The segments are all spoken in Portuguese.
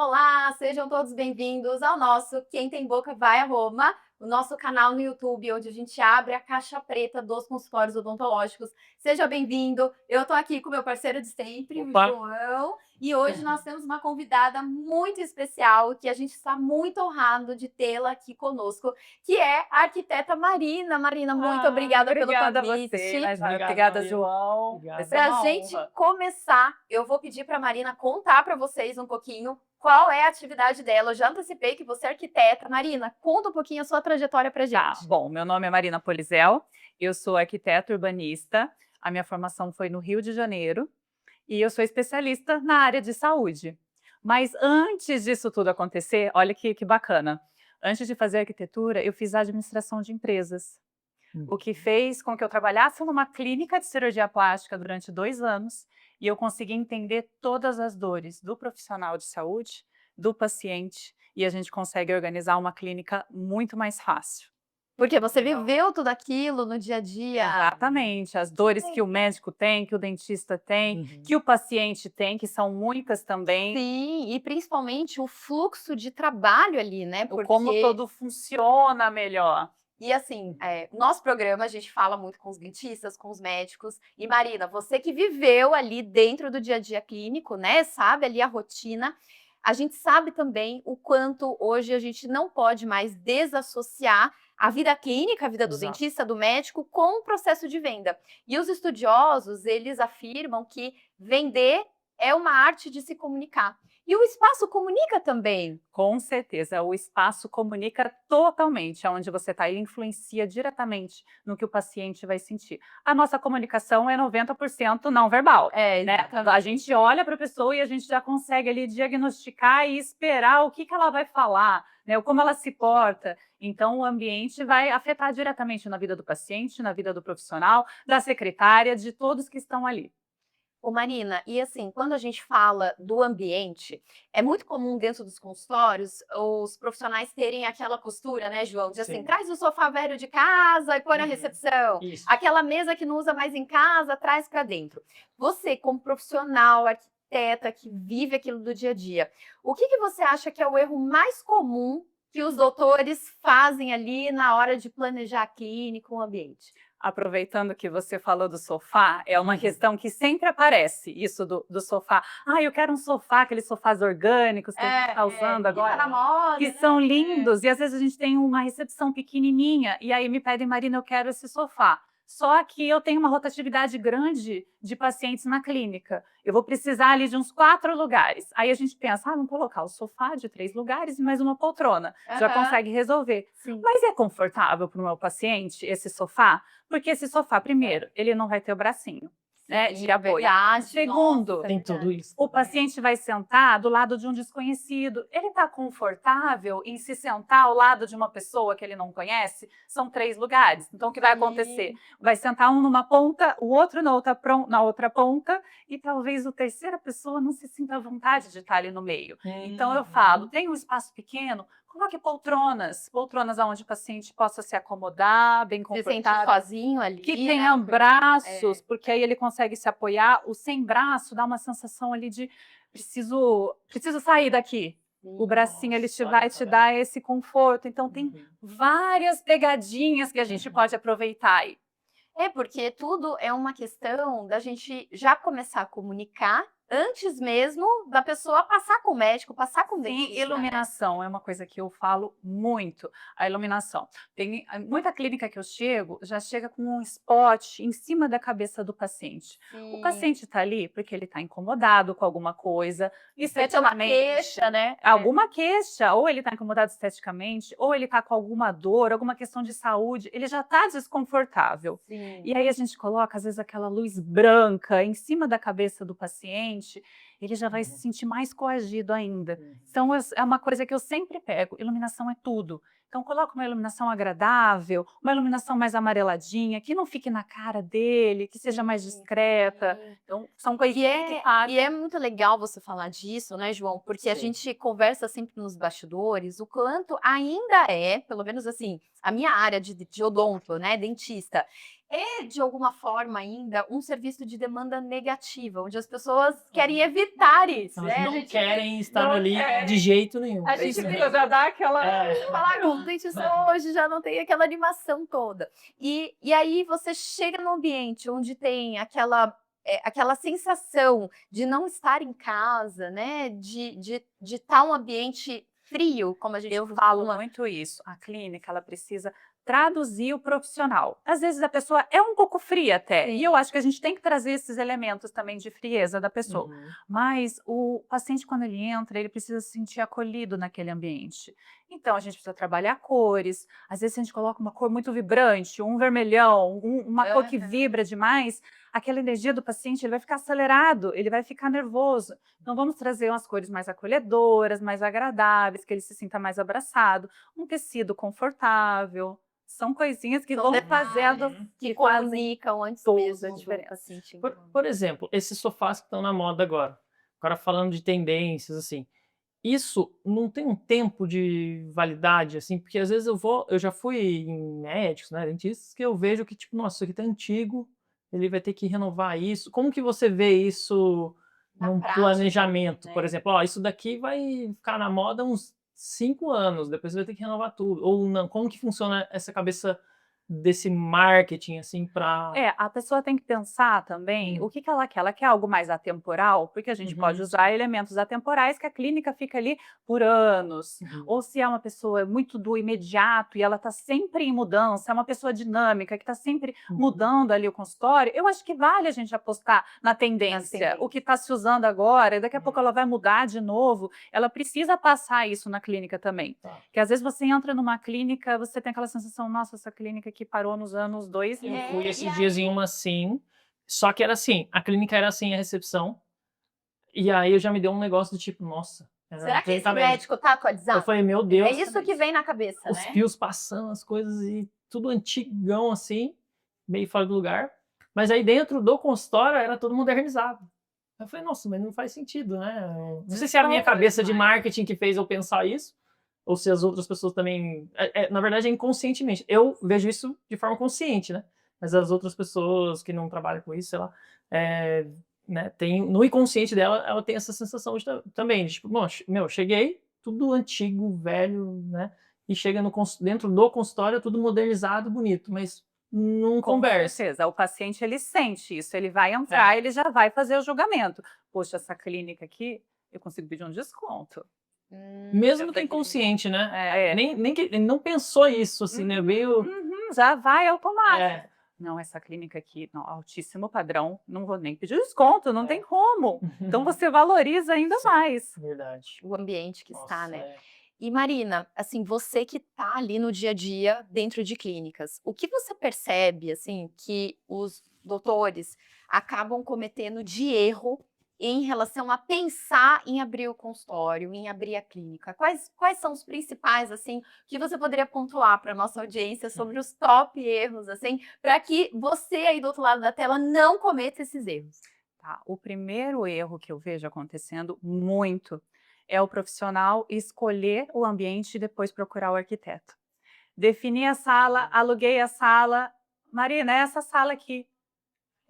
Olá, sejam todos bem-vindos ao nosso Quem Tem Boca Vai a Roma, o nosso canal no YouTube, onde a gente abre a caixa preta dos consultórios odontológicos. Seja bem-vindo, eu tô aqui com meu parceiro de sempre, o Opa! João, e hoje nós temos uma convidada muito especial, que a gente está muito honrado de tê-la aqui conosco, que é a arquiteta Marina. Marina, muito obrigada pelo Obrigada a você, convite. mas Obrigado, obrigada, Marina. João. Vai Obrigado. ser Para a uma gente honra. começar, eu vou pedir para a Marina contar para vocês um pouquinho qual é a atividade dela. Eu já antecipei que você é arquiteta. Marina, conta um pouquinho a sua trajetória para a Tá, gente. bom, meu nome é Marina Polizel, eu sou arquiteta urbanista, a minha formação foi no Rio de Janeiro e eu sou especialista na área de saúde. Mas antes disso tudo acontecer, olha que bacana, antes de fazer arquitetura, eu fiz administração de empresas, o que fez com que eu trabalhasse numa clínica de cirurgia plástica durante 2 anos e eu consegui entender todas as dores do profissional de saúde, do paciente, e a gente consegue organizar uma clínica muito mais fácil. Porque você viveu tudo aquilo no dia a dia. Exatamente, as dores que o médico tem, que o dentista tem, que o paciente tem, que são muitas também, Sim, e principalmente o fluxo de trabalho ali, né? o como Porque todo funciona melhor. e assim, nosso programa a gente fala muito com os dentistas, com os médicos. E Marina, você que viveu ali dentro do dia a dia clínico, né? Sabe ali a rotina. A gente sabe também o quanto hoje a gente não pode mais desassociar a vida clínica, a vida do Exato. dentista, do médico, com o processo de venda. E os estudiosos, eles afirmam que vender é uma arte de se comunicar. E o espaço comunica também. Com certeza, o espaço comunica totalmente, aonde você está, ele influencia diretamente no que o paciente vai sentir. A nossa comunicação é 90% não verbal, né? A gente olha para a pessoa e a gente já consegue ali diagnosticar e esperar o que ela vai falar, né? Como ela se porta. Então, o ambiente vai afetar diretamente na vida do paciente, na vida do profissional, da secretária, de todos que estão ali. Ô Marina, e assim, quando a gente fala do ambiente, é muito comum dentro dos consultórios os profissionais terem aquela postura, né, João? De assim, Sim. traz o sofá velho de casa e põe na recepção. Isso. Aquela mesa que não usa mais em casa, traz para dentro. Você, como profissional, arquiteta, que vive aquilo do dia a dia, o que que você acha que é o erro mais comum que os doutores fazem ali na hora de planejar a clínica, o ambiente? Aproveitando que você falou do sofá, é uma questão que sempre aparece, isso do sofá. Ah, eu quero um sofá, aqueles sofás orgânicos que a gente está usando Que tá agora, na moda, que né? são lindos, e às vezes a gente tem uma recepção pequenininha, e aí me pedem, Marina, eu quero esse sofá. Só que eu tenho uma rotatividade grande de pacientes na clínica. Eu vou precisar ali de uns 4 lugares. Aí a gente pensa, vamos colocar o sofá de 3 lugares e mais uma poltrona. Já Aham. consegue resolver. Sim. Mas é confortável para o meu paciente esse sofá? Porque esse sofá, primeiro, ele não vai ter o bracinho, né, de apoio. Verdade. Segundo, Nossa, Tem verdade. tudo isso. o paciente vai sentar do lado de um desconhecido. Ele está confortável em se sentar ao lado de uma pessoa que ele não conhece? São 3 lugares. Então, o que vai acontecer? Vai sentar um numa ponta, o outro na outra ponta, e talvez a terceira pessoa não se sinta à vontade de estar ali no meio. Então, eu falo, tem um espaço pequeno, coloque poltronas, poltronas onde o paciente possa se acomodar, bem Se sente confortável. sozinho ali, Que né? tenha braços, porque aí ele consegue se apoiar. O sem braço dá uma sensação ali de preciso sair daqui. O bracinho ele Nossa, vai te dar esse conforto. Então tem várias pegadinhas que a gente pode aproveitar aí. É, porque tudo é uma questão da gente já começar a comunicar antes mesmo da pessoa passar com o médico, passar com o Sim, dentista, né? iluminação é uma coisa que eu falo muito, a iluminação. Tem muita clínica que eu chego, já chega com um spot em cima da cabeça do paciente. O Sim. paciente está ali porque ele está incomodado com alguma coisa, Pode ter uma queixa, né? alguma queixa, ou ele está incomodado esteticamente, ou ele está com alguma dor, alguma questão de saúde, ele já está desconfortável. Sim. E aí a gente coloca, às vezes, aquela luz branca em cima da cabeça do paciente, ele já vai se sentir mais coagido ainda. Então, é uma coisa que eu sempre pego, iluminação é tudo. Então, coloca uma iluminação agradável, uma iluminação mais amareladinha, que não fique na cara dele, que seja mais discreta. Então, são coisas que fazem. E é muito legal você falar disso, né, João? Porque a Sim. gente conversa sempre nos bastidores o quanto ainda é, pelo menos assim, a minha área de odonto, né, dentista, é de alguma forma ainda um serviço de demanda negativa, onde as pessoas querem evitar isso, Elas né? não querem estar não ali quer. de jeito nenhum. A É gente isso mesmo. precisa já dar aquela. É. Falar, o dentista hoje já não tem aquela animação toda. E aí você chega num ambiente onde tem aquela sensação de não estar em casa, né? De estar um ambiente frio, como a gente Eu costuma. falo muito isso. A clínica, ela precisa traduzir o profissional. Às vezes a pessoa é um pouco fria até, Sim. e eu acho que a gente tem que trazer esses elementos também de frieza da pessoa. Uhum. Mas o paciente, quando ele entra, ele precisa se sentir acolhido naquele ambiente. Então, a gente precisa trabalhar cores. Às vezes, a gente coloca uma cor muito vibrante, um vermelhão, uma cor que Aham. vibra demais, aquela energia do paciente, ele vai ficar acelerado, ele vai ficar nervoso. Então, vamos trazer umas cores mais acolhedoras, mais agradáveis, que ele se sinta mais abraçado, um tecido confortável. São coisinhas que São vão detalhes fazendo que fazem comunicam antes toda mesmo a do diferença. paciente. Por exemplo, esses sofás que estão na moda agora. Agora falando de tendências, assim. Isso não tem um tempo de validade, assim, porque às vezes eu já fui em médicos, né, dentistas, que eu vejo que, tipo, nossa, isso aqui tá antigo, ele vai ter que renovar isso. Como que você vê isso Na num prática, planejamento? né? Por exemplo, ó, isso daqui vai ficar na moda uns 5 anos, depois você vai ter que renovar tudo. Ou não, como que funciona essa cabeça desse marketing, assim, pra... A pessoa tem que pensar também o que que ela quer. Ela quer algo mais atemporal, porque a gente pode usar elementos atemporais que a clínica fica ali por anos. Ou se é uma pessoa muito do imediato e ela está sempre em mudança, é uma pessoa dinâmica que está sempre mudando ali o consultório, eu acho que vale a gente apostar na tendência, o que está se usando agora, e daqui a pouco ela vai mudar de novo. Ela precisa passar isso na clínica também. Tá. Porque às vezes você entra numa clínica, você tem aquela sensação, nossa, essa clínica aqui parou nos anos 2000. Eu fui esses dias em uma assim, só que era assim, a clínica era assim, a recepção, e aí eu já me deu um negócio do tipo, nossa, era Será uma que clínica esse médica. médico tá atualizado? Eu falei, meu Deus, É isso que vem na cabeça, os né? fios passando, as coisas e tudo antigão assim, meio fora do lugar. Mas aí dentro do consultório era todo modernizado. Eu falei, nossa, mas não faz sentido, né? Não sei se é a minha cabeça de marketing que fez eu pensar isso, ou se as outras pessoas também... na verdade, é inconscientemente. Eu vejo isso de forma consciente, né? Mas as outras pessoas que não trabalham com isso, sei lá, né, no inconsciente dela, ela tem essa sensação também, de tipo, meu, cheguei, tudo antigo, velho, né? E chega dentro do consultório, tudo modernizado, bonito, mas não Com conversa. certeza, o paciente ele sente isso, ele vai entrar, ele já vai fazer o julgamento. Poxa, essa clínica aqui, eu consigo pedir um desconto. Mesmo que inconsciente, né? Nem que ele não pensou isso, assim, né? Veio... já vai automático. Não, essa clínica aqui, não, altíssimo padrão, não vou nem pedir desconto, não tem como. Então você valoriza ainda mais. Verdade. O ambiente que está, Nossa, né? E Marina, assim, você que está ali no dia a dia dentro de clínicas, o que você percebe, assim, que os doutores acabam cometendo de erro em relação a pensar em abrir o consultório, em abrir a clínica? Quais são os principais, assim, que você poderia pontuar para a nossa audiência sobre os top erros, assim, para que você aí do outro lado da tela não cometa esses erros? Tá, o primeiro erro que eu vejo acontecendo muito é o profissional escolher o ambiente e depois procurar o arquiteto. Defini a sala, aluguei a sala. Marina, é essa sala aqui.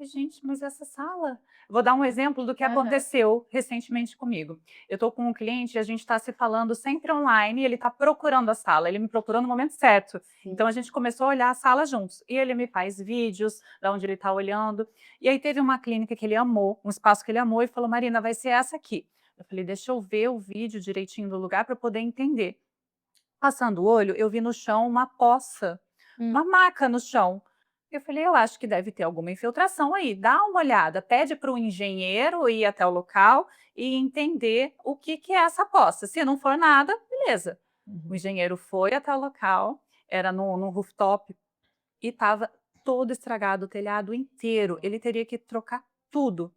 Gente, mas essa sala... Vou dar um exemplo do que aconteceu recentemente comigo. Eu estou com um cliente e a gente está se falando sempre online e ele está procurando a sala. Ele me procurou no momento certo. Então, a gente começou a olhar a sala juntos. E ele me faz vídeos de onde ele está olhando. E aí teve uma clínica que ele amou, um espaço que ele amou e falou, Marina, vai ser essa aqui. Eu falei, deixa eu ver o vídeo direitinho do lugar para poder entender. Passando o olho, eu vi no chão uma poça, uma maca no chão. Eu falei, eu acho que deve ter alguma infiltração aí. Dá uma olhada, pede para o engenheiro ir até o local e entender o que é essa poça. Se não for nada, beleza. O engenheiro foi até o local, era no rooftop, e estava todo estragado, o telhado inteiro. Ele teria que trocar tudo.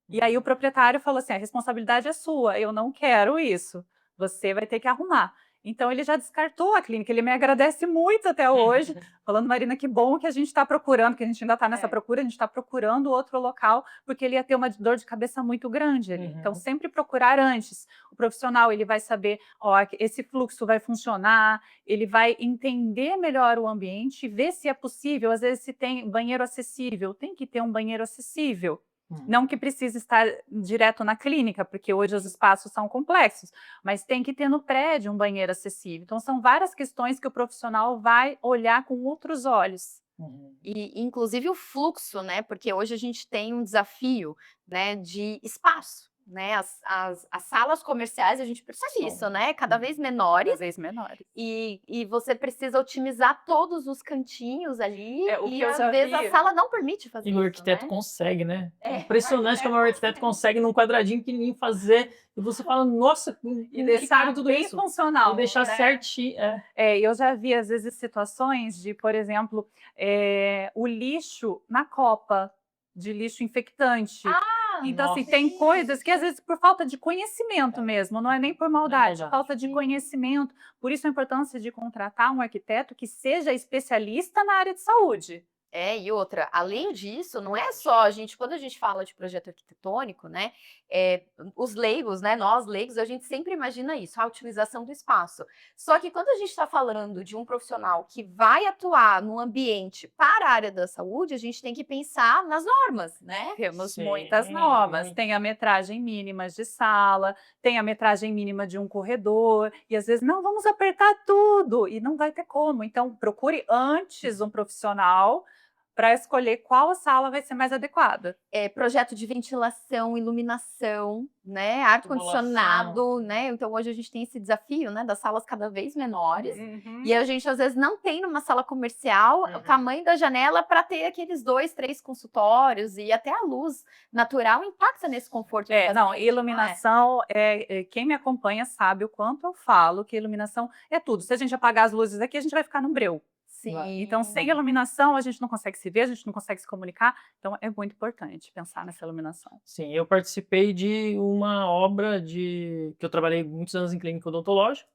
E aí o proprietário falou assim, a responsabilidade é sua, eu não quero isso. Você vai ter que arrumar. Então, ele já descartou a clínica, ele me agradece muito até hoje, falando, Marina, que bom que a gente está procurando, que a gente ainda está nessa procura, a gente está procurando outro local, porque ele ia ter uma dor de cabeça muito grande ali. Então, sempre procurar antes. O profissional, ele vai saber, ó, esse fluxo vai funcionar, ele vai entender melhor o ambiente, ver se é possível, às vezes se tem banheiro acessível, tem que ter um banheiro acessível. Não que precise estar direto na clínica, porque hoje os espaços são complexos, mas tem que ter no prédio um banheiro acessível. Então, são várias questões que o profissional vai olhar com outros olhos. E, inclusive, o fluxo, né? Porque hoje a gente tem um desafio, né, de espaço. Né, as salas comerciais, a gente percebe isso, né? Cada vez menores. Cada vez menores. E você precisa otimizar todos os cantinhos ali, o que e eu às já vezes vi. a sala não permite fazer E isso, o arquiteto né? consegue, né? É impressionante como o arquiteto consegue num quadradinho pequenininho fazer, e você fala, nossa, E deixar tudo bem isso. funcional. E deixar né? certinho. Eu já vi, às vezes, situações de, por exemplo, o lixo na copa de lixo infectante. Então, assim, nossa. tem coisas que, às vezes, por falta de conhecimento mesmo, não é nem por maldade, maldade. falta de conhecimento. Por isso, a importância de contratar um arquiteto que seja especialista na área de saúde. E outra, além disso, não é só quando a gente fala de projeto arquitetônico, né, os leigos, né, nós leigos, a gente sempre imagina isso, a otimização do espaço. Só que quando a gente está falando de um profissional que vai atuar no ambiente para a área da saúde, a gente tem que pensar nas normas, né? Temos Sim, muitas normas, muito. tem a metragem mínima de sala, tem a metragem mínima de um corredor, e às vezes, não, vamos apertar tudo, e não vai ter como. Então, procure antes um profissional para escolher qual sala vai ser mais adequada. Projeto de ventilação, iluminação, né, ar-condicionado, né? Então hoje a gente tem esse desafio, né, das salas cada vez menores. E a gente às vezes não tem numa sala comercial o tamanho da janela para ter aqueles 2, 3 consultórios, e até a luz natural impacta nesse conforto. Não, iluminação, quem me acompanha sabe o quanto eu falo que iluminação é tudo. Se a gente apagar as luzes aqui, a gente vai ficar no breu. Sim. Então, sem iluminação, a gente não consegue se ver, a gente não consegue se comunicar. Então, é muito importante pensar nessa iluminação. Sim, eu participei de uma obra que eu trabalhei muitos anos em clínica odontológica,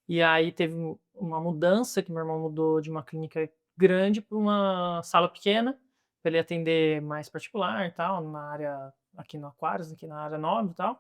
e aí teve uma mudança, que meu irmão mudou de uma clínica grande para uma sala pequena, para ele atender mais particular e tal, na área, aqui no Aquários, aqui na área 9 e tal.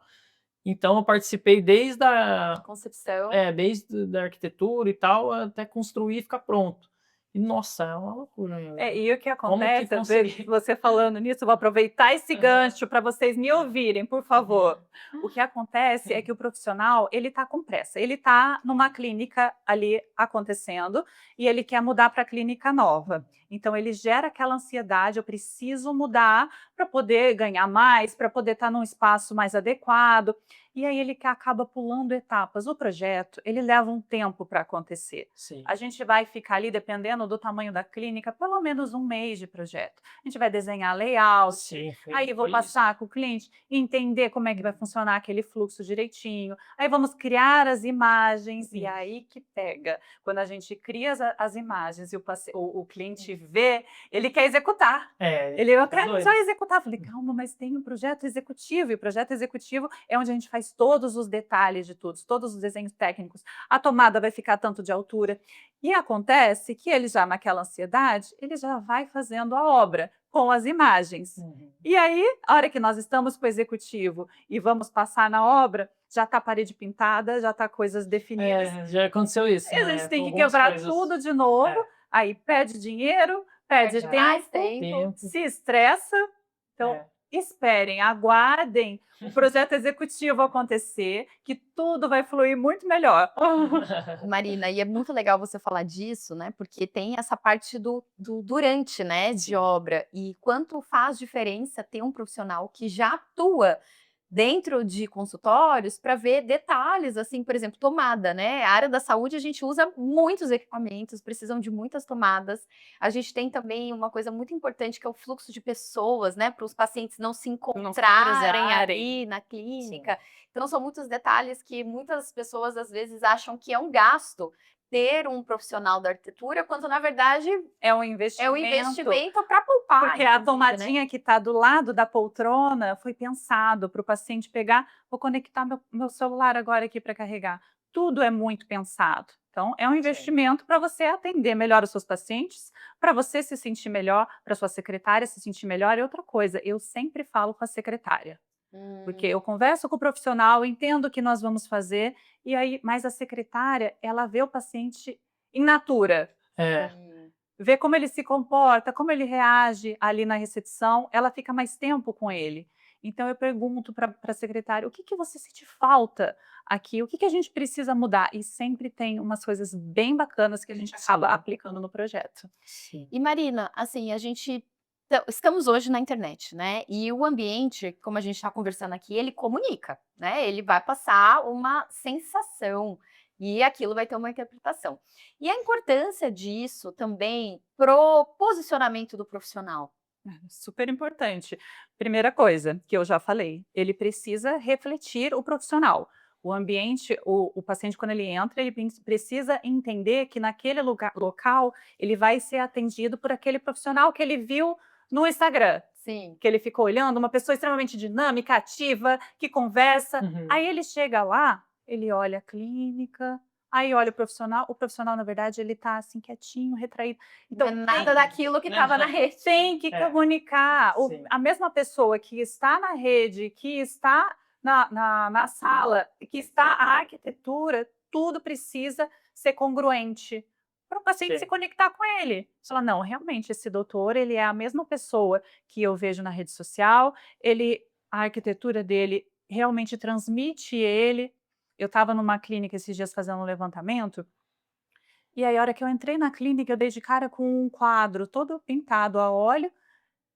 Então, eu participei desde a concepção. Desde da arquitetura e tal, até construir e ficar pronto. E, nossa, é uma loucura. E o que acontece, às conseguir? vezes, você falando nisso, eu vou aproveitar esse gancho para vocês me ouvirem, por favor. O que acontece é que o profissional, ele está com pressa. Ele está numa clínica ali acontecendo e ele quer mudar para a clínica nova. Então, ele gera aquela ansiedade, eu preciso mudar para poder ganhar mais, para poder estar num espaço mais adequado. E aí ele que acaba pulando etapas. O projeto, ele leva um tempo para acontecer. Sim. A gente vai ficar ali, dependendo do tamanho da clínica, pelo menos um mês de projeto. A gente vai desenhar layout, aí vou passar com o cliente, entender como é que vai funcionar aquele fluxo direitinho. Aí vamos criar as imagens, e aí que pega. Quando a gente cria as imagens e o cliente vê, ele quer executar. Ele quer só executar. Eu falei, calma, mas tem um projeto executivo, e o projeto executivo é onde a gente faz todos os detalhes de tudo, todos os desenhos técnicos. A tomada vai ficar tanto de altura. E acontece que ele já, naquela ansiedade, ele já vai fazendo a obra com as imagens. E aí, a hora que nós estamos com o executivo e vamos passar na obra, já está a parede pintada, já está coisas definidas. Já aconteceu isso. A gente tem que quebrar tudo de novo, aí perde dinheiro, perde tempo, se estressa. Então, esperem, aguardem o projeto executivo acontecer, que tudo vai fluir muito melhor. Marina, e é muito legal você falar disso, né? Porque tem essa parte do durante, né, de obra, e quanto faz diferença ter um profissional que já atua dentro de consultórios para ver detalhes, assim, por exemplo, tomada, né? A área da saúde a gente usa muitos equipamentos, precisam de muitas tomadas. A gente tem também uma coisa muito importante que é o fluxo de pessoas, né? Para os pacientes não se encontrarem ali na clínica. Então são muitos detalhes que muitas pessoas às vezes acham que é um gasto ter um profissional da arquitetura, quando na verdade É um é investimento. um investimento para poupar. Porque a inclusive, né? tomadinha que está do lado da poltrona foi pensado para o paciente pegar, vou conectar meu celular agora aqui para carregar. Tudo é muito pensado. Então, é um investimento para você atender melhor os seus pacientes, para você se sentir melhor, para sua secretária se sentir melhor. E outra coisa, eu sempre falo com a secretária. Porque eu converso com o profissional, entendo o que nós vamos fazer, e aí, mas a secretária, ela vê o paciente in natura, É, Sim. vê como ele se comporta, como ele reage ali na recepção, ela fica mais tempo com ele. Então eu pergunto para a secretária, o que que você sente falta aqui? O que que a gente precisa mudar? E sempre tem umas coisas bem bacanas que a gente acaba aplicando no projeto. sim. E Marina, assim, a gente estamos hoje na internet, né? E o ambiente, como a gente está conversando aqui, ele comunica, né? Ele vai passar uma sensação e aquilo vai ter uma interpretação. E a importância disso também pro posicionamento do profissional. Super importante. Primeira coisa que eu já falei, ele precisa refletir o profissional. O ambiente, o paciente, quando ele entra, ele precisa entender que naquele local ele vai ser atendido por aquele profissional que ele viu no Instagram, Sim. que ele ficou olhando, uma pessoa extremamente dinâmica, ativa, que conversa. Uhum. Aí ele chega lá, ele olha a clínica, aí olha o profissional, na verdade, ele tá assim, quietinho, retraído. Então, Então, nada daquilo que estava na rede. tem que É, comunicar. sim. A mesma pessoa que está na rede, que está na sala, que está a arquitetura, tudo precisa ser congruente para o paciente Sim. se conectar com ele. Você fala, não, realmente, esse doutor, ele é a mesma pessoa que eu vejo na rede social, a arquitetura dele realmente transmite ele. Eu estava numa clínica esses dias fazendo um levantamento, e aí, a hora que eu entrei na clínica, eu dei de cara com um quadro todo pintado a óleo,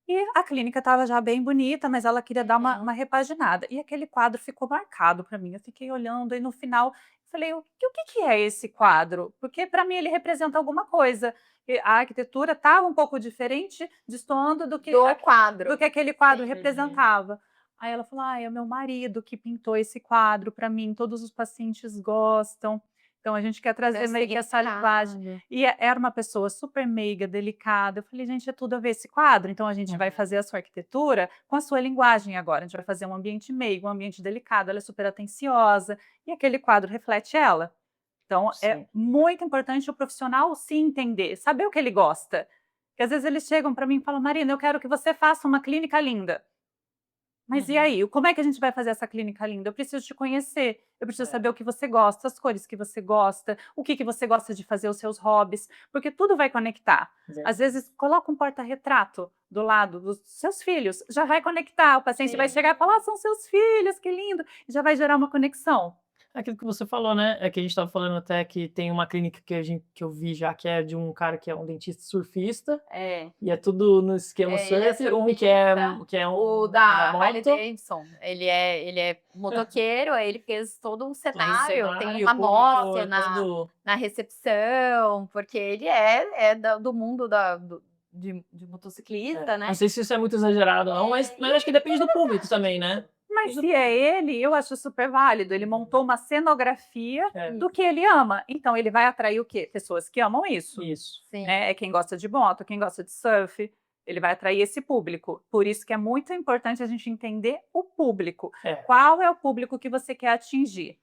e a clínica estava já bem bonita, mas ela queria dar uma repaginada. E aquele quadro ficou marcado para mim. Eu fiquei olhando e no final falei, o que que é esse quadro? Porque para mim ele representa alguma coisa. E a arquitetura estava um pouco diferente, destoando do que Do quadro. aquele quadro Sim. representava. Aí ela falou, é o meu marido que pintou esse quadro para mim, todos os pacientes gostam. Então a gente quer trazer meio que essa linguagem. E era uma pessoa super meiga, delicada. Eu falei, gente, é tudo a ver esse quadro. Então a gente vai fazer a sua arquitetura com a sua linguagem agora. A gente vai fazer um ambiente meigo, um ambiente delicado. Ela é super atenciosa e aquele quadro reflete ela. Então é Sim. muito importante o profissional se entender, saber o que ele gosta. Porque às vezes eles chegam para mim e falam, Marina, eu quero que você faça uma clínica linda. Mas e aí, como é que a gente vai fazer essa clínica linda? Eu preciso te conhecer, eu preciso saber o que você gosta, as cores que você gosta, o que que você gosta de fazer, os seus hobbies, porque tudo vai conectar. Às vezes, coloca um porta-retrato do lado dos seus filhos, já vai conectar, o paciente vai chegar e falar, são seus filhos, que lindo, e já vai gerar uma conexão. Aquilo que você falou, né? É que a gente estava falando até que tem uma clínica que eu vi já que é de um cara que é um dentista surfista. E é tudo no esquema Ele é surf. Um que é o da moto. Harley Davidson. Ele é motoqueiro, aí ele fez todo um cenário, tem cenário, uma o público moto é todo- na recepção, porque ele é do mundo de motociclista, né? Não sei se isso é muito exagerado, não, mas acho que depende do público também, né? Mas se é ele, eu acho super válido. Ele montou uma cenografia do que ele ama. Então, ele vai atrair o quê? Pessoas que amam isso. Isso. Sim. É quem gosta de moto, quem gosta de surf. Ele vai atrair esse público. Por isso que é muito importante a gente entender o público. Qual é o público que você quer atingir?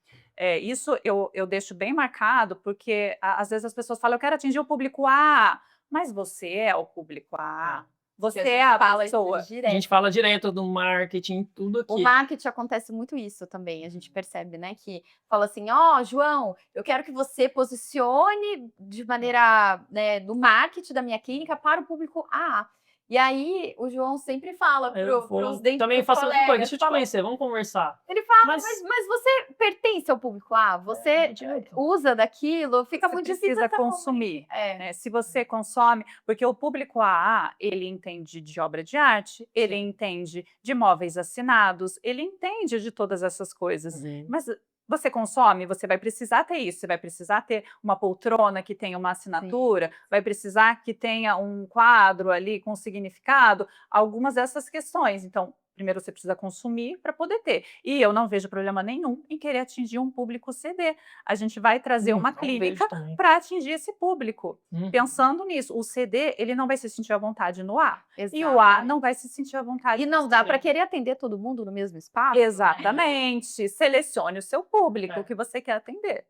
Isso eu deixo bem marcado, porque às vezes as pessoas falam, eu quero atingir o público A, mas você é o público A. Você é a pessoa. A gente fala direto do marketing, tudo aqui. O marketing acontece muito isso também, a gente percebe, né? Que fala assim, João, eu quero que você posicione de maneira, né, no marketing da minha clínica para o público A. E aí, o João sempre fala pros dentistas. Também faço a mesma coisa, deixa eu te fala, conhecer, vamos conversar. Ele fala, mas você pertence ao público A, você usa daquilo, fica muito difícil. Precisa consumir. Né? Se você consome, porque o público AA, ele entende de obra de arte, ele entende de móveis assinados, ele entende de todas essas coisas. Mas você consome, você vai precisar ter isso, você vai precisar ter uma poltrona que tenha uma assinatura, vai precisar que tenha um quadro ali com significado, algumas dessas questões. Então, Primeiro você precisa consumir para poder ter. E eu não vejo problema nenhum em querer atingir um público CD. A gente vai trazer uma Não vejo clínica também. para atingir esse público. Uhum. Pensando nisso, o CD ele não vai se sentir à vontade no A. E o A Exatamente. não vai se sentir à vontade E no não dá CD. para querer atender todo mundo no mesmo espaço, né? Exatamente. Selecione o seu público É. que você quer atender.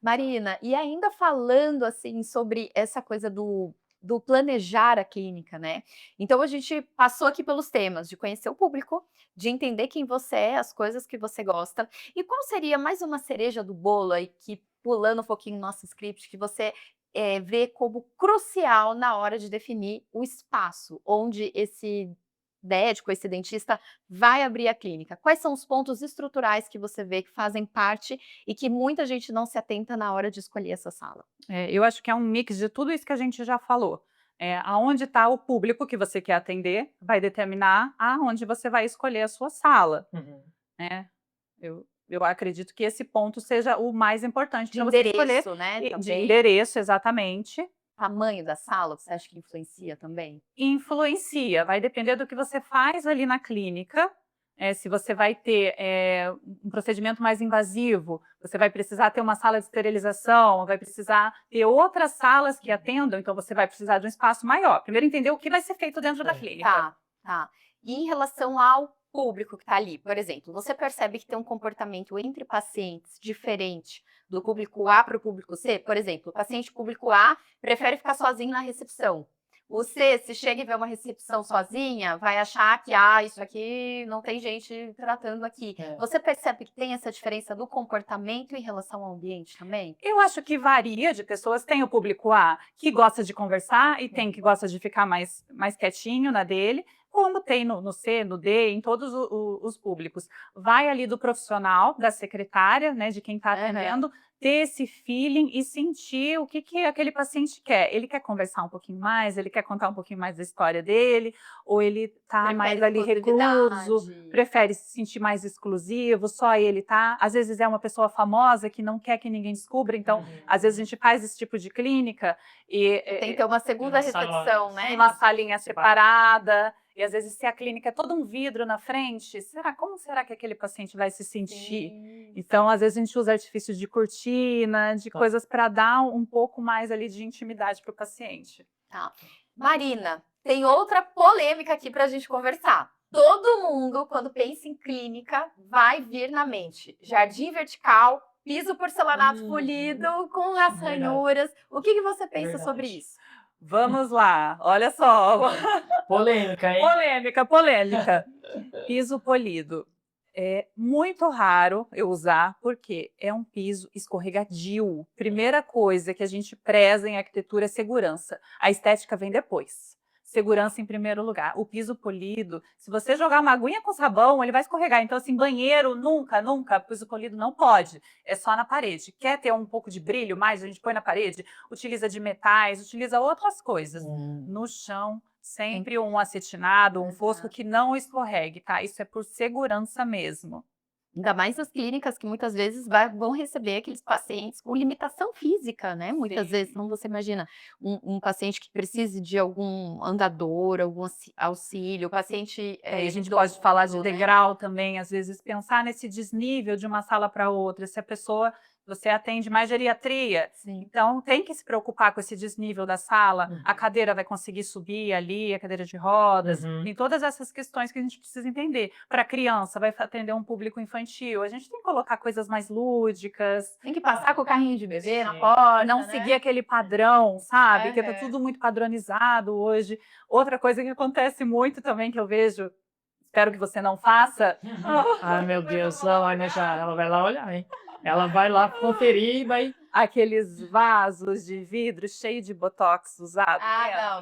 Marina, e ainda falando assim sobre essa coisa do planejar a clínica, né? Então a gente passou aqui pelos temas de conhecer o público, de entender quem você é, as coisas que você gosta. E qual seria mais uma cereja do bolo aí, que pulando um pouquinho no nosso script, que você vê como crucial na hora de definir o espaço onde esse médico, esse dentista vai abrir a clínica? Quais são os pontos estruturais que você vê que fazem parte e que muita gente não se atenta na hora de escolher essa sala? Eu acho que é um mix de tudo isso que a gente já falou. Aonde está o público que você quer atender vai determinar aonde você vai escolher a sua sala, Uhum. né? Eu acredito que esse ponto seja o mais importante De para você escolher. endereço, né, De também. endereço, exatamente. Tamanho da sala, você acha que influencia também? Influencia, vai depender do que você faz ali na clínica. Se você vai ter um procedimento mais invasivo, você vai precisar ter uma sala de esterilização, vai precisar ter outras salas que atendam, então você vai precisar de um espaço maior. Primeiro entender o que vai ser feito dentro da clínica. Tá. E em relação ao público que está ali, por exemplo, você percebe que tem um comportamento entre pacientes diferente do público A para o público C? Por exemplo, o paciente público A prefere ficar sozinho na recepção. O C, se chega e vê uma recepção sozinha, vai achar que isso aqui não tem gente tratando aqui. Você percebe que tem essa diferença do comportamento em relação ao ambiente também? Eu acho que varia de pessoas. Tem o público A que gosta de conversar e tem que gosta de ficar mais quietinho na dele, como tem no C, no D, em todos os públicos. Vai ali do profissional, da secretária, né, de quem está atendendo, ter esse feeling e sentir o que aquele paciente quer. Ele quer conversar um pouquinho mais, ele quer contar um pouquinho mais da história dele, ou ele está mais ali recluso, prefere se sentir mais exclusivo, só ele tá. Às vezes é uma pessoa famosa que não quer que ninguém descubra, então às vezes a gente faz esse tipo de clínica e tem que ter uma segunda recepção, né? Uma salinha separada. E às vezes se a clínica é todo um vidro na frente, como será que aquele paciente vai se sentir? Sim. Então, às vezes a gente usa artifícios de cortina, de coisas para dar um pouco mais ali de intimidade para o paciente. Tá. Marina, tem outra polêmica aqui para a gente conversar. Todo mundo, quando pensa em clínica, vai vir na mente jardim vertical, piso porcelanato polido com as ranhuras. O que você pensa sobre isso? Vamos lá, olha só. Polêmica, hein? Polêmica. Piso polido. É muito raro eu usar, porque é um piso escorregadio. Primeira coisa que a gente preza em arquitetura é segurança. A estética vem depois. Segurança em primeiro lugar. O piso polido, se você jogar uma aguinha com sabão, ele vai escorregar. Então, assim, banheiro, nunca, piso polido não pode. É só na parede. Quer ter um pouco de brilho mais? A gente põe na parede, utiliza de metais, utiliza outras coisas. No chão, sempre um acetinado, um fosco que não escorregue, tá? Isso é por segurança mesmo. Ainda mais as clínicas que muitas vezes vão receber aqueles pacientes com limitação física, né? Muitas vezes, então você imagina um paciente que precise de algum andador, algum auxílio, o paciente... a gente pode falar de degrau também, às vezes pensar nesse desnível de uma sala para outra, se a pessoa... Você atende mais geriatria, então tem que se preocupar com esse desnível da sala, a cadeira vai conseguir subir ali, a cadeira de rodas, tem todas essas questões que a gente precisa entender. Para criança, vai atender um público infantil, a gente tem que colocar coisas mais lúdicas. Tem que passar com o carrinho de bebê na porta, não seguir aquele padrão, sabe? Que tá tudo muito padronizado hoje. Outra coisa que acontece muito também, que eu vejo, espero que você não faça. Ai, meu Deus, ela vai lá olhar, hein? Ela vai lá conferir e vai... Aqueles vasos de vidro cheio de botox usado.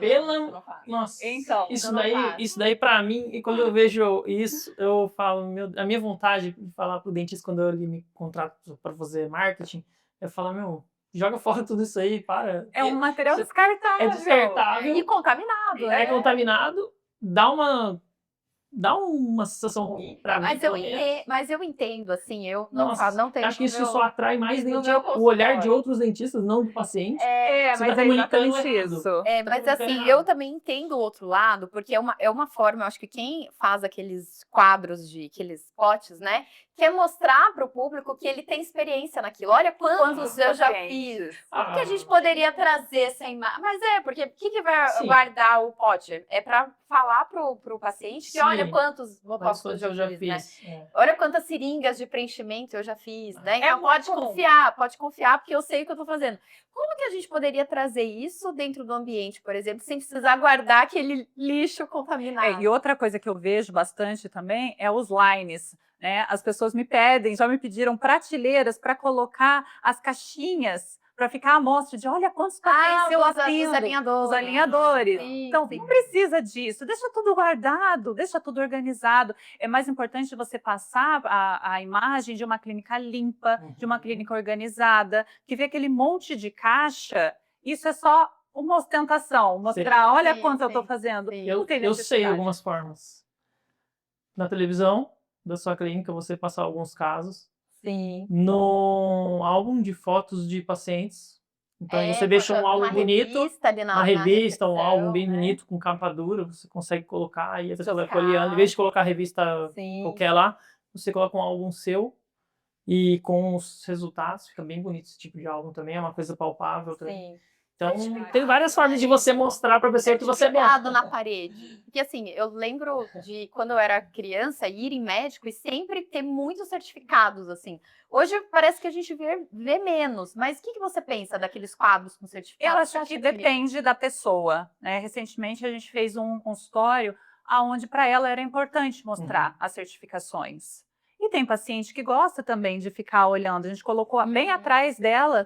Não. Nossa, então, isso daí pra mim, e quando eu vejo isso, eu falo, a minha vontade de falar pro dentista quando ele me contrata pra fazer marketing, eu falo, joga fora tudo isso aí, para. É um material descartável. É descartável. E contaminado, É contaminado, dá uma dá uma sensação ruim pra mim. Mas eu entendo, assim, eu não, Nossa, não tenho acho que no isso meu- só atrai mais no dente, meu o olhar de consultório. outros dentistas, não do paciente. É, Você mas tá é comunicando exatamente errado. isso. Mas comunicando assim, errado. eu também entendo o outro lado, porque é uma forma, eu acho que quem faz aqueles quadros de aqueles potes, né, quer mostrar para o público que ele tem experiência naquilo. Olha quantos eu já fiz. Como que a gente poderia trazer essa imagem? Mas porque o que vai Sim. guardar o pote? É para falar pro paciente que Sim. olha quantos Mas botox eu já fiz, né? É. Olha quantas seringas de preenchimento eu já fiz, né? É Então muito comum. pode confiar, porque eu sei o que eu tô fazendo. Como que a gente poderia trazer isso dentro do ambiente, por exemplo, sem precisar guardar aquele lixo contaminado? E outra coisa que eu vejo bastante também é os lines, né? As pessoas me pedem, já me pediram prateleiras para colocar as caixinhas para ficar à mostra de olha quantos papéis eu dos atendo, alinhadores. os alinhadores. Sim, Então, sim. não precisa disso, deixa tudo guardado, deixa tudo organizado. É mais importante você passar a imagem de uma clínica limpa, de uma clínica organizada, que vê aquele monte de caixa, isso é só uma ostentação, mostrar, olha Sim, quanto eu sim, estou fazendo. sim. Não tem Eu sei necessidade. algumas formas. Na televisão da sua clínica, você passar alguns casos. Sim. No álbum de fotos de pacientes. Então, aí você deixa um álbum bonito, Revista ali uma revista, um álbum bem né? bonito, com capa dura, você consegue colocar, e a pessoa vai Fiscal. folheando. Em vez de colocar a revista Sim. qualquer lá, você coloca um álbum seu, e com os resultados, fica bem bonito esse tipo de álbum também, é uma coisa palpável também. Sim. Então, tem várias formas de você mostrar para a pessoa que você é bom. Certificado na parede. Porque assim, eu lembro de quando eu era criança ir em médico e sempre ter muitos certificados, assim. Hoje parece que a gente vê menos, mas o que você pensa daqueles quadros com certificados? Eu acho que depende da pessoa, né? Recentemente a gente fez um consultório onde para ela era importante mostrar as certificações. E tem paciente que gosta também de ficar olhando. A gente colocou bem atrás dela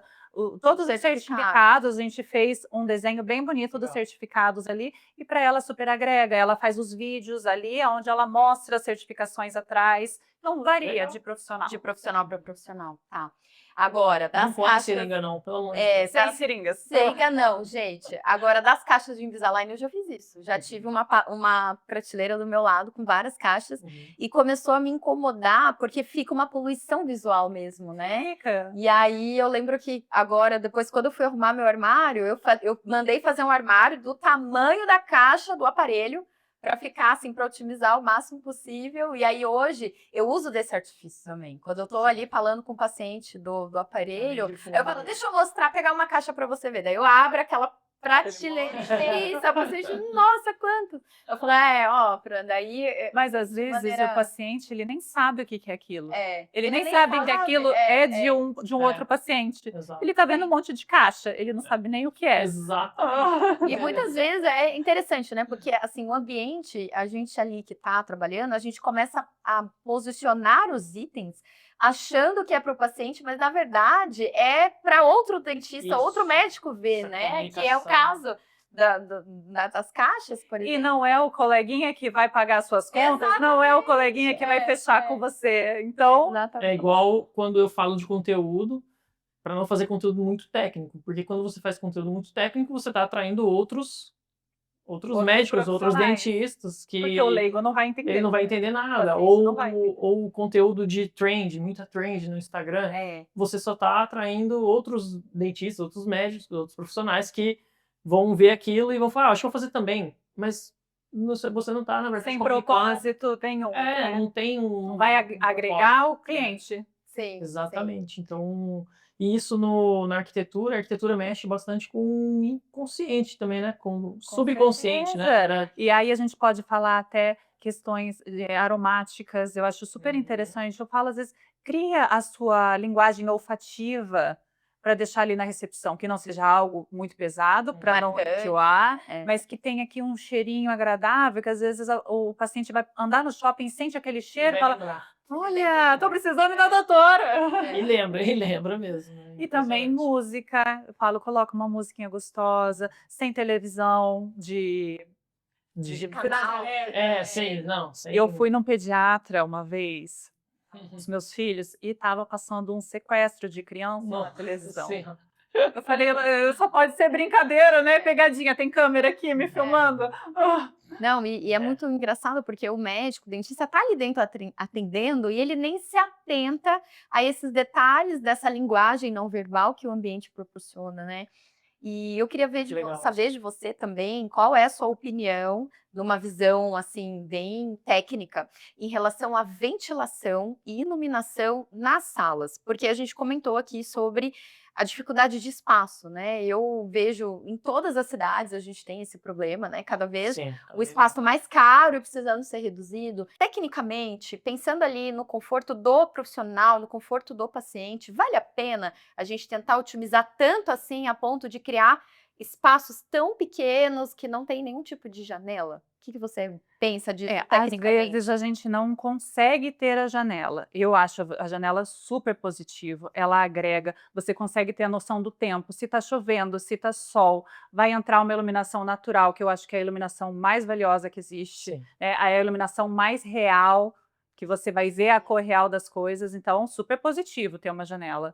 todos os certificados, a gente fez um desenho bem bonito dos certificados ali, e para ela super agrega. Ela faz os vídeos ali, onde ela mostra as certificações atrás. Não varia de profissional. De profissional para profissional, tá. Agora, Não das põe caixas... seringa não, pelo amor de Deus. Sem seringas. Seringa não, gente. Agora, das caixas de Invisalign, eu já fiz isso. Já tive uma prateleira do meu lado com várias caixas e começou a me incomodar, porque fica uma poluição visual mesmo, né? Fica. E aí, eu lembro que agora, depois, quando eu fui arrumar meu armário, eu mandei fazer um armário do tamanho da caixa do aparelho, para ficar assim, para otimizar o máximo possível. E aí hoje eu uso desse artifício também. Quando eu tô ali falando com o paciente do aparelho, eu falo, deixa eu mostrar, pegar uma caixa para você ver. Daí eu abro aquela prateleira, isso, a paciente, nossa, quanto? Eu falo, daí... Mas às vezes maneira- o paciente ele nem sabe o que é aquilo. É, Ele nem sabe que aquilo é de um outro paciente. Exato. Ele tá vendo um monte de caixa, ele não sabe nem o que é. Exato. E muitas vezes é interessante, né? Porque assim, o ambiente, a gente ali que tá trabalhando, a gente começa a posicionar os itens achando que é para o paciente, mas na verdade é para outro dentista, Isso. outro médico ver, Essa né? Que é o comunicação. caso das caixas, por exemplo. E não é o coleguinha que vai pagar suas contas, não é o coleguinha que vai fechar com você. Então, É igual quando eu falo de conteúdo, para não fazer conteúdo muito técnico, porque quando você faz conteúdo muito técnico, você está atraindo outros médicos, outros profissionais. dentistas que porque o leigo não vai entender. ele não vai entender nada. Paciente não vai entender. Ou o conteúdo de trend, muita trend no Instagram, você só está atraindo outros dentistas, outros médicos, outros profissionais que vão ver aquilo e vão falar, acho que vou fazer também. Mas você não está, na verdade, Sem comunicando. propósito nenhum. Não tem um... Não vai agregar o cliente. Sim, Exatamente. Então, e isso na arquitetura, a arquitetura mexe bastante com o inconsciente também, né? Com o subconsciente, né? E aí a gente pode falar até questões aromáticas, eu acho super interessante. Eu falo, às vezes, cria a sua linguagem olfativa para deixar ali na recepção, que não seja algo muito pesado, para não enjoar, mas que tenha aqui um cheirinho agradável, que às vezes o paciente vai andar no shopping, sente aquele cheiro e fala, olha, tô precisando da doutora. E lembra mesmo. E também música, eu falo, coloca uma musiquinha gostosa, sem televisão, de canal. Sim, não. Eu fui num pediatra uma vez, os meus filhos, e estava passando um sequestro de criança na televisão. Sim. Eu falei, só pode ser brincadeira, né? Pegadinha, tem câmera aqui me filmando. Ah. Não, e é muito engraçado porque o médico, o dentista tá ali dentro atendendo e ele nem se atenta a esses detalhes dessa linguagem não verbal que o ambiente proporciona, né? E eu queria ver Que legal. saber de você também qual é a sua opinião, numa visão assim bem técnica, em relação à ventilação e iluminação nas salas, porque a gente comentou aqui sobre a dificuldade de espaço, né? Eu vejo em todas as cidades a gente tem esse problema, né? Cada vez Sim. o espaço mais caro e precisando ser reduzido. Tecnicamente, pensando ali no conforto do profissional, no conforto do paciente, vale a pena a gente tentar otimizar tanto assim a ponto de criar espaços tão pequenos que não tem nenhum tipo de janela? O que você pensa disso Às tecnicamente? vezes a gente não consegue ter a janela. Eu acho a janela super positivo, ela agrega, você consegue ter a noção do tempo, se está chovendo, se está sol, vai entrar uma iluminação natural, que eu acho que é a iluminação mais valiosa que existe, Sim. é a iluminação mais real, que você vai ver a cor real das coisas, então super positivo ter uma janela.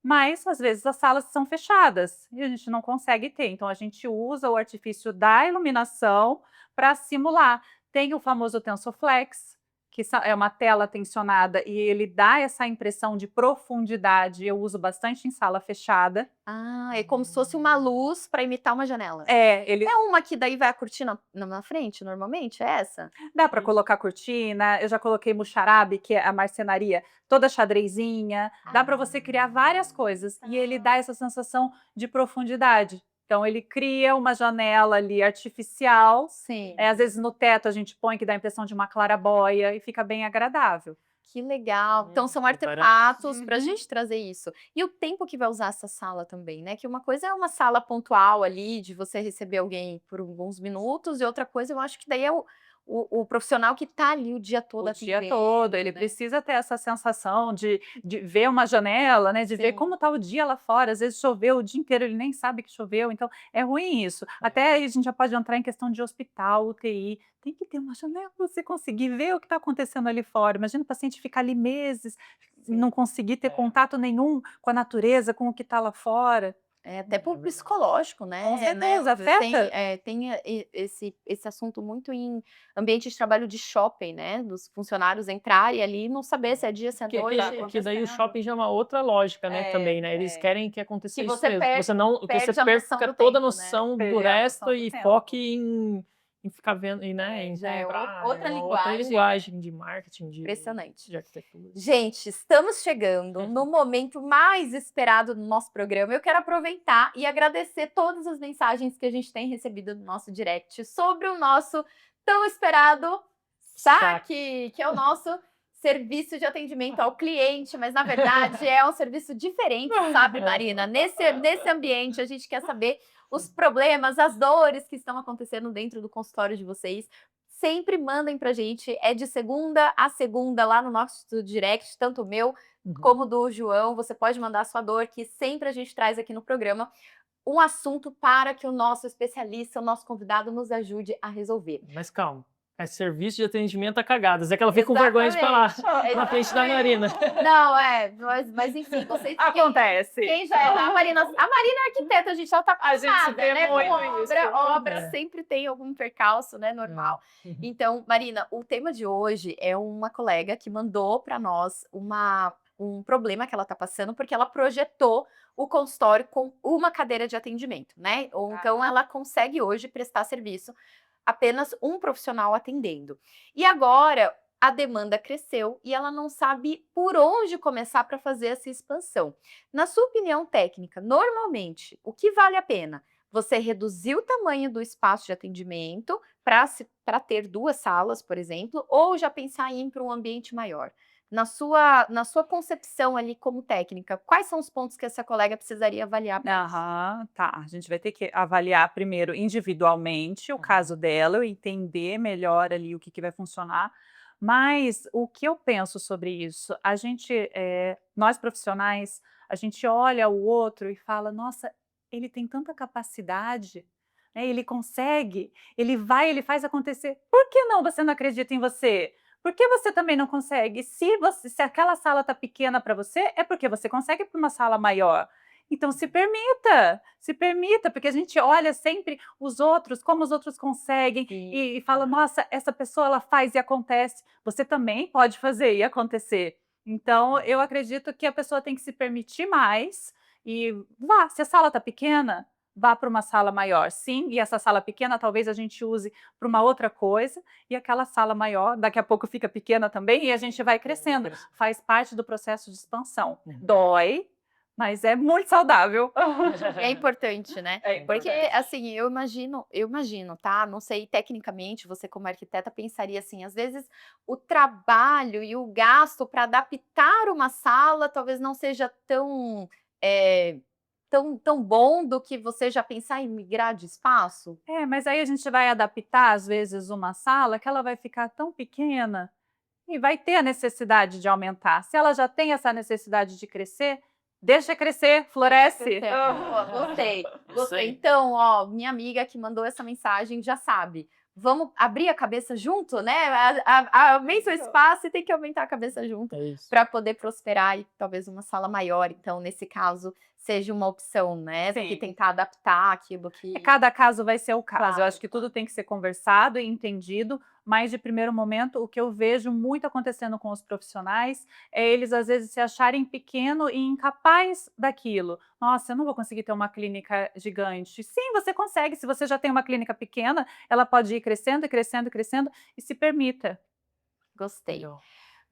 Mas, às vezes, as salas são fechadas e a gente não consegue ter. Então, a gente usa o artifício da iluminação para simular. Tem o famoso TensorFlex, que é uma tela tensionada e ele dá essa impressão de profundidade. Eu uso bastante em sala fechada. Ah, é como se fosse uma luz para imitar uma janela. Ele É uma que daí vai a cortina na frente, normalmente? É essa? dá para colocar cortina, eu já coloquei muxarabe, que é a marcenaria, toda xadrezinha, dá para você criar várias coisas e ele dá essa sensação de profundidade. Então ele cria uma janela ali artificial, Sim. às vezes no teto a gente põe que dá a impressão de uma claraboia e fica bem agradável. Que legal. Então são Agora- artefatos para a Uhum. gente trazer isso. E o tempo que vai usar essa sala também, né? Que uma coisa é uma sala pontual ali, de você receber alguém por alguns minutos, e outra coisa eu acho que daí é o profissional que está ali o dia todo O dia atendendo, todo, ele né? precisa ter essa sensação de ver uma janela, né, de ver Sim. como está o dia lá fora. Às vezes choveu o dia inteiro, ele nem sabe que choveu, então é ruim isso. Até aí a gente já pode entrar em questão de hospital, UTI. Tem que ter uma janela para você conseguir ver o que está acontecendo ali fora. Imagina o paciente ficar ali meses, não conseguir ter contato nenhum com a natureza, com o que está lá fora. É, até pro psicológico, né? Com certeza, afeta. Tem esse assunto muito em ambiente de trabalho de shopping, né? Dos funcionários entrarem ali e não saber se é dia, se é Que noite. daí o shopping já é uma outra lógica, né, também, né? Eles querem que aconteça Que isso você mesmo. Que você não, que perde você a noção perca do toda a tempo, né? noção do Perder a resto noção do e tempo. foque em ficar vendo, e, né, em Já é comprar, outra uma linguagem. linguagem de marketing, Impressionante. de arquitetura. Gente, estamos chegando no momento mais esperado do nosso programa. Eu quero aproveitar e agradecer todas as mensagens que a gente tem recebido no nosso direct sobre o nosso tão esperado saque, que é o nosso serviço de atendimento ao cliente, mas na verdade é um serviço diferente, sabe, Marina? Nesse ambiente a gente quer saber os problemas, as dores que estão acontecendo dentro do consultório de vocês. Sempre mandem pra gente, é de segunda a segunda lá no nosso direct, tanto o meu como do João. Você pode mandar a sua dor, que sempre a gente traz aqui no programa um assunto para que o nosso especialista, o nosso convidado nos ajude a resolver. Mas calma. É serviço de atendimento a cagadas. É que ela fica com vergonha de falar na frente da Marina. Não, mas enfim, vocês... Acontece. Quem já é a Marina é arquiteta, a gente já tá A gente acostumada, vê né? muito Com isso. obra sempre tem algum percalço, né? Normal. Então, Marina, o tema de hoje é uma colega que mandou para nós um problema que ela tá passando, porque ela projetou o consultório com uma cadeira de atendimento, né? Ou então ela consegue hoje prestar serviço apenas um profissional atendendo. E agora a demanda cresceu e ela não sabe por onde começar para fazer essa expansão. Na sua opinião técnica, normalmente, o que vale a pena? Você reduzir o tamanho do espaço de atendimento para ter 2 salas, por exemplo, ou já pensar em ir para um ambiente maior? Na sua concepção ali como técnica, quais são os pontos que essa colega precisaria avaliar? Tá. A gente vai ter que avaliar primeiro individualmente o caso dela, entender melhor ali o que vai funcionar. Mas o que eu penso sobre isso? Nós profissionais, a gente olha o outro e fala, nossa, ele tem tanta capacidade, né? Ele consegue, ele faz acontecer. Por que não você não acredita em você? Por que você também não consegue? Se aquela sala está pequena para você, é porque você consegue ir para uma sala maior. Então se permita, porque a gente olha sempre os outros, como os outros conseguem, e fala, nossa, essa pessoa ela faz e acontece, você também pode fazer e acontecer. Então, eu acredito que a pessoa tem que se permitir mais e vá, se a sala está pequena, vá para uma sala maior, sim, e essa sala pequena talvez a gente use para uma outra coisa, e aquela sala maior daqui a pouco fica pequena também, e a gente vai crescendo, faz parte do processo de expansão. Dói, mas é muito saudável. É importante, né? É Porque, importante. assim, eu imagino, tá? Não sei, tecnicamente, você como arquiteta pensaria assim, às vezes o trabalho e o gasto para adaptar uma sala talvez não seja tão, tão bom do que você já pensar em migrar de espaço. É, mas aí a gente vai adaptar, às vezes, uma sala que ela vai ficar tão pequena e vai ter a necessidade de aumentar. Se ela já tem essa necessidade de crescer, deixa crescer, floresce. Boa, gostei, Isso gostei. aí. Então, ó, minha amiga que mandou essa mensagem já sabe. Vamos abrir a cabeça junto, né? Aumenta o espaço e tem que aumentar a cabeça junto É isso. para poder prosperar e talvez uma sala maior. Então, nesse caso, seja uma opção, né? Sim. Que tentar adaptar aquilo que. Cada caso vai ser o caso. Claro, Eu acho que tudo tem que ser conversado e entendido, mas de primeiro momento, o que eu vejo muito acontecendo com os profissionais é eles às vezes se acharem pequeno e incapaz daquilo. Nossa, eu não vou conseguir ter uma clínica gigante. Sim, você consegue. Se você já tem uma clínica pequena, ela pode ir crescendo e crescendo e crescendo, e se permita. Gostei. Legal.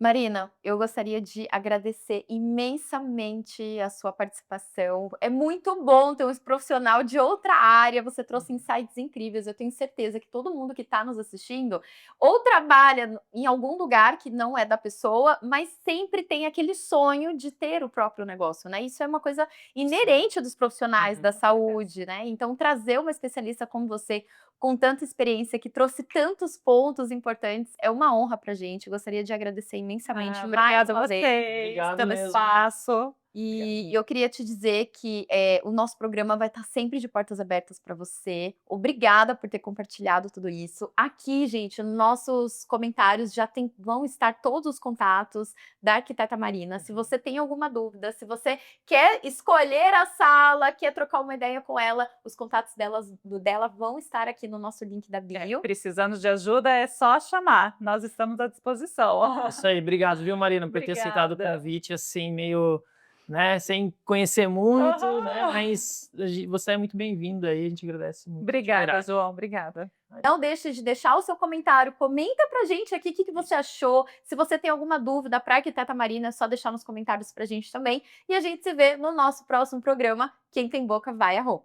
Marina, eu gostaria de agradecer imensamente a sua participação. É muito bom ter um profissional de outra área. Você trouxe insights incríveis. Eu tenho certeza que todo mundo que está nos assistindo ou trabalha em algum lugar que não é da pessoa, mas sempre tem aquele sonho de ter o próprio negócio, né? Isso é uma coisa inerente dos profissionais da saúde, né? Então, trazer uma especialista como você, com tanta experiência, que trouxe tantos pontos importantes, é uma honra pra gente. Gostaria de agradecer imensamente mais Obrigada a uma vez vocês Obrigado pelo mesmo. espaço. e eu queria te dizer que o nosso programa vai estar sempre de portas abertas para você. Obrigada por ter compartilhado tudo isso. Aqui, gente, nos nossos comentários vão estar todos os contatos da arquiteta Marina. Se você tem alguma dúvida, se você quer escolher a sala, quer trocar uma ideia com ela, os contatos dela vão estar aqui no nosso link da bio. Precisando de ajuda, é só chamar. Nós estamos à disposição. Isso aí, obrigado, viu, Marina, por ter aceitado o Obrigada. convite, assim, meio, né, sem conhecer muito, né, mas você é muito bem-vindo aí, a gente agradece muito. de Obrigada, verdade. João. Obrigada. Não deixe de deixar o seu comentário, comenta pra gente aqui o que você achou. Se você tem alguma dúvida para a arquiteta Marina, é só deixar nos comentários pra gente também. E a gente se vê no nosso próximo programa. Quem tem boca vai a Roma.